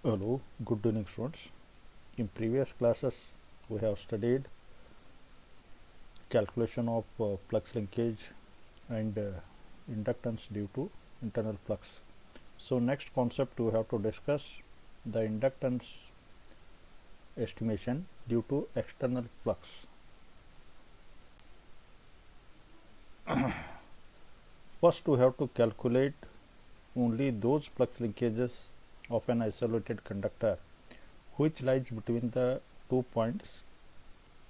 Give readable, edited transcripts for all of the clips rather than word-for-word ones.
Hello, good evening students. In previous classes we have studied calculation of flux linkage and inductance due to internal flux. So next concept we have to discuss the inductance estimation due to external flux. First we have to calculate only those flux linkages of an isolated conductor which lies between the 2 points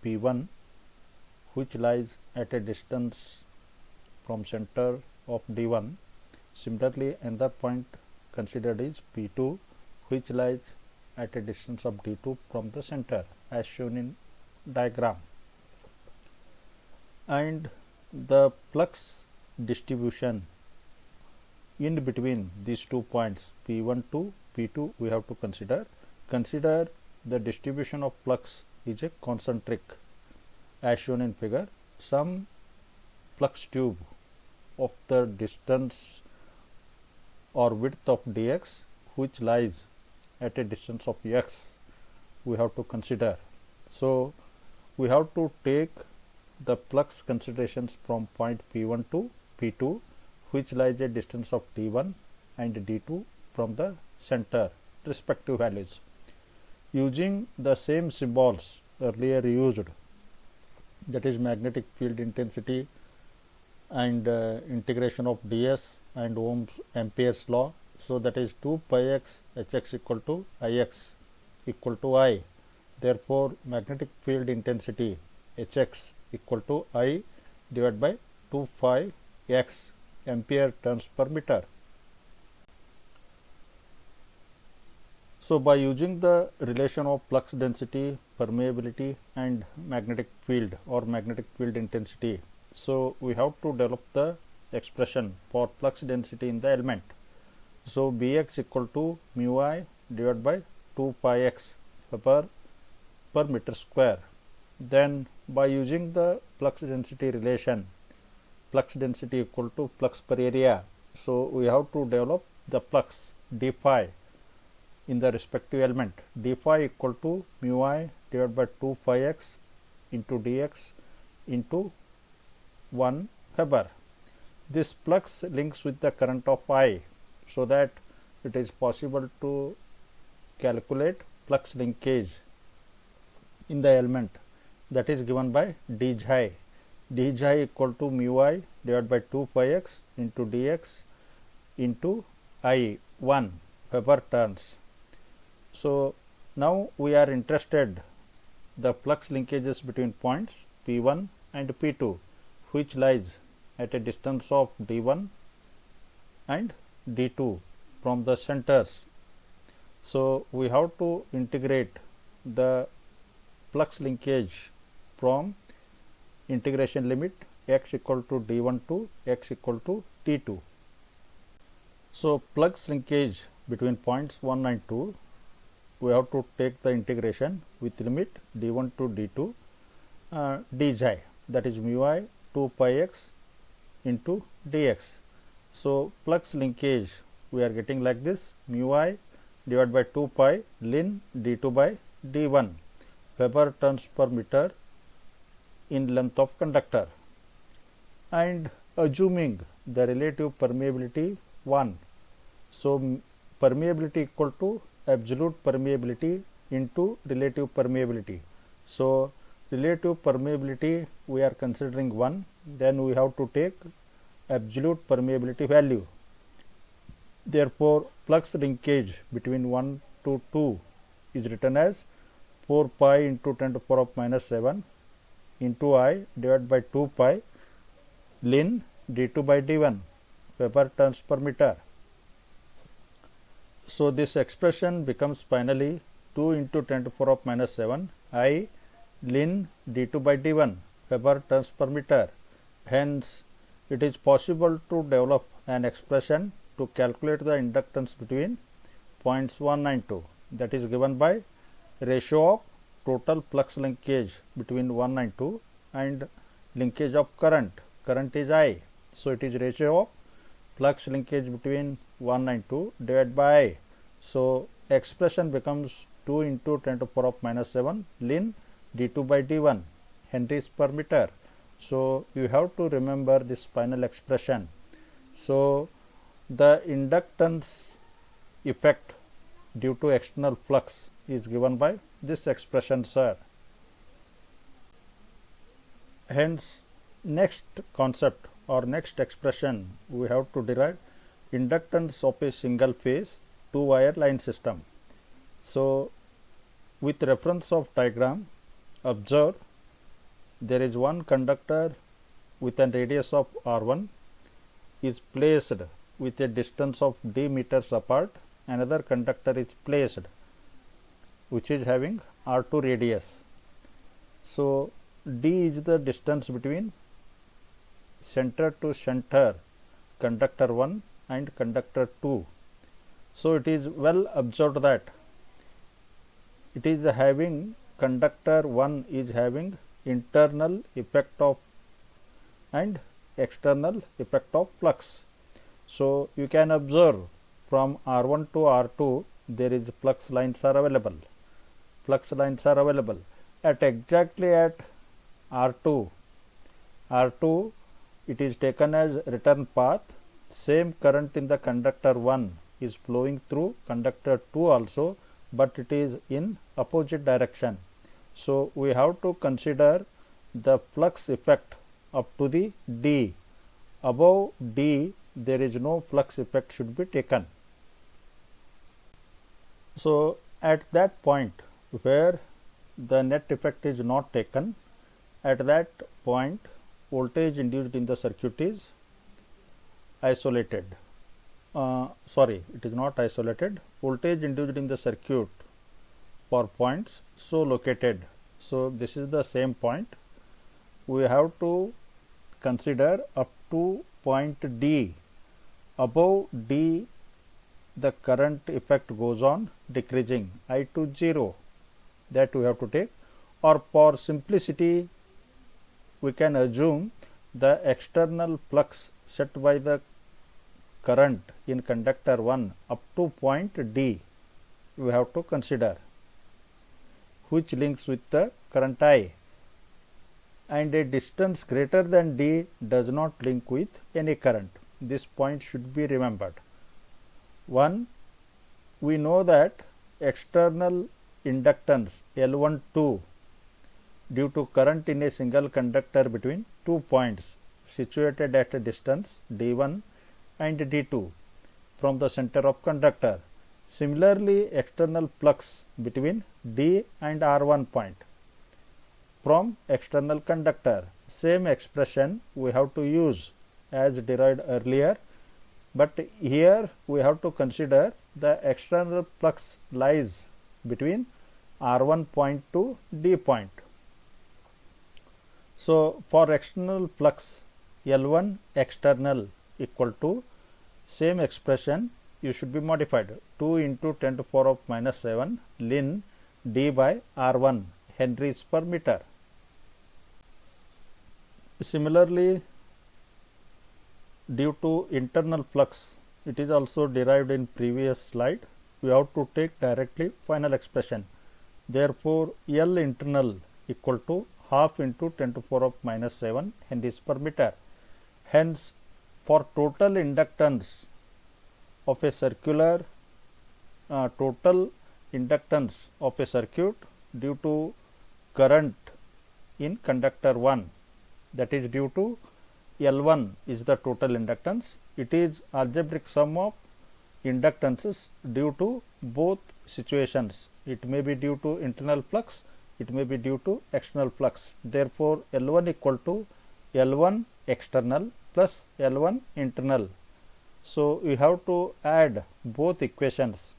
P1 which lies at a distance from center of D1. Similarly, another point considered is P2 which lies at a distance of D2 from the center as shown in diagram, and the flux distribution in between these 2 points P1 to P2 we have to consider the distribution of flux is a concentric as shown in figure. Some flux tube of the distance or width of dx which lies at a distance of x we have to consider. So we have to take the flux considerations from point P1 to P2 which lies a distance of d1 and d2 from the center respective values. Using the same symbols earlier used, that is magnetic field intensity and integration of ds and Ohm's Ampere's law. So that is 2 pi x hx equal to ix equal to I. Therefore magnetic field intensity hx equal to I divided by 2 pi x ampere turns per meter. So by using the relation of flux density, permeability and magnetic field or magnetic field intensity, so we have to develop the expression for flux density in the element. So Bx equal to mu I divided by 2 pi x per meter square. Then by using the flux density relation, flux density equal to flux per area, so we have to develop the flux d phi in the respective element. D phi equal to mu I divided by 2 phi x into dx into 1 Weber. This flux links with the current of I, so that it is possible to calculate flux linkage in the element, that is given by d xi. D xi equal to mu I divided by 2 pi x into dx into I 1 Weber turns. So now we are interested the flux linkages between points P1 and P2 which lies at a distance of d1 and d2 from the centers. So we have to integrate the flux linkage from integration limit x equal to d1 to x equal to d2. So flux linkage between points 1 and 2, we have to take the integration with limit d1 to d2 d xi, that is mu I 2 pi x into dx. So flux linkage we are getting like this: mu I divided by 2 pi ln d2 by d1 Weber turns per meter in length of conductor, and assuming the relative permeability 1. So permeability equal to absolute permeability into relative permeability. So relative permeability we are considering 1, then we have to take absolute permeability value. Therefore flux linkage between 1 to 2 is written as 4 pi into 10 to the power of minus 7 into I divided by 2 pi ln d2 by d1 Weber turns per meter. So this expression becomes finally 2 into 10 to the power of minus 7 I ln d2 by d1 Weber turns per meter. Hence it is possible to develop an expression to calculate the inductance between points 1 and 2, that is given by ratio of total flux linkage between 1 and 2 and linkage of current is I. So it is ratio of flux linkage between 1 and 2 divided by I. So expression becomes 2 into 10 to the power of minus 7 ln d2 by d1 Henrys per meter. So you have to remember this final expression. So the inductance effect due to external flux is given by this expression, sir. Hence, next concept or next expression we have to derive inductance of a single phase two wire line system. So with reference of diagram, observe there is one conductor with a radius of r1 is placed with a distance of d meters apart. Another conductor is placed which is having r2 radius. So d is the distance between center to center conductor 1 and conductor 2. So it is well observed that it is having conductor 1 is having internal effect of and external effect of flux. So you can observe from R1 to R2 there is flux lines are available. Flux lines are available at exactly at R2. R2 it is taken as return path. Same current in the conductor 1 is flowing through conductor 2 also, but it is in opposite direction. So we have to consider the flux effect up to the D. Above D there is no flux effect should be taken. So at that point where the net effect is not taken, at that point voltage induced in the circuit is isolated. It is not isolated. Voltage induced in the circuit for points so located. So this is the same point. We have to consider up to point D. Above D the current effect goes on decreasing I to 0, that we have to take, or for simplicity we can assume the external flux set by the current in conductor 1 up to point D we have to consider, which links with the current I, and a distance greater than D does not link with any current. This point should be remembered. One, we know that external inductance L12 due to current in a single conductor between 2 points situated at a distance D1 and D2 from the center of conductor. Similarly, external flux between D and R1 point from external conductor. Same expression we have to use as derived earlier, but here we have to consider the external flux lies between R1 point to D point. So for external flux L1 external equal to same expression you should be modified 2 into 10 to the power of minus 7 ln D by R1 Henrys per meter. Similarly, due to internal flux, it is also derived in previous slide. We have to take directly final expression. Therefore, L internal equal to half into 10 to the power of minus 7 Henrys per meter. Hence, for total inductance of a circular total inductance of a circuit due to current in conductor 1, that is due to L1 is the total inductance. It is algebraic sum of inductances due to both situations. It may be due to internal flux, it may be due to external flux. Therefore, L1 equal to L1 external plus L1 internal. So we have to add both equations.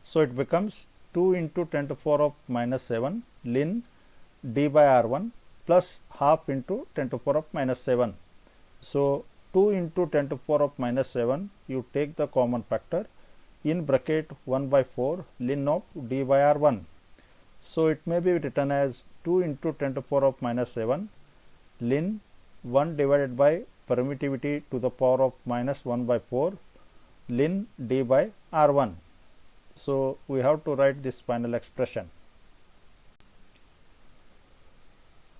So it becomes 2 into 10 to the power of minus 7 ln D by R1 plus half into 10 to the power of minus 7. So 2 into 10 to the power of minus 7 you take the common factor in bracket 1 by 4 ln of D by R1. So it may be written as 2 into 10 to the power of minus 7 ln 1 divided by permittivity to the power of minus 1 by 4 ln D by R1. So we have to write this final expression.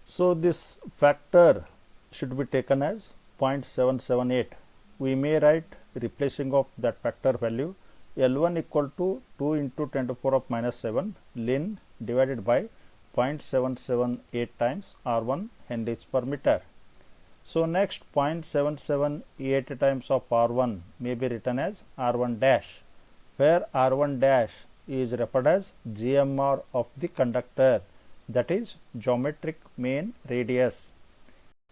So this factor should be taken as 0.778. We may write replacing of that factor value L1 equal to 2 into 10 to the power of minus 7 ln divided by 0.778 times R1 Henries per meter. So next 0.778 times of R1 may be written as R1 dash, where R1 dash is referred as GMR of the conductor, that is geometric mean radius.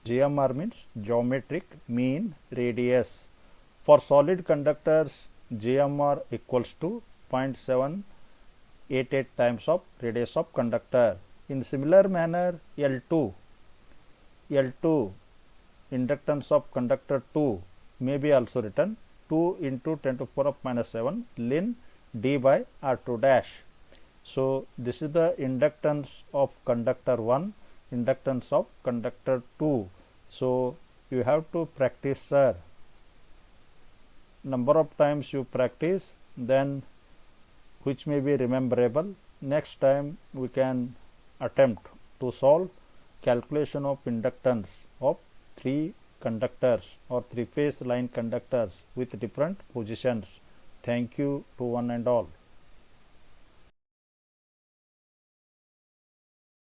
GMR means geometric mean radius. For solid conductors, GMR equals to 0.788 times of radius of conductor. In similar manner, L2 inductance of conductor 2 may be also written 2 into 10 to the power of minus 7 ln d by R2 dash. So this is the inductance of conductor 1, inductance of conductor 2. So you have to practice, sir. Number of times you practice, then which may be rememberable. Next time we can attempt to solve calculation of inductance of 3 conductors or 3-phase line conductors with different positions. Thank you to one and all.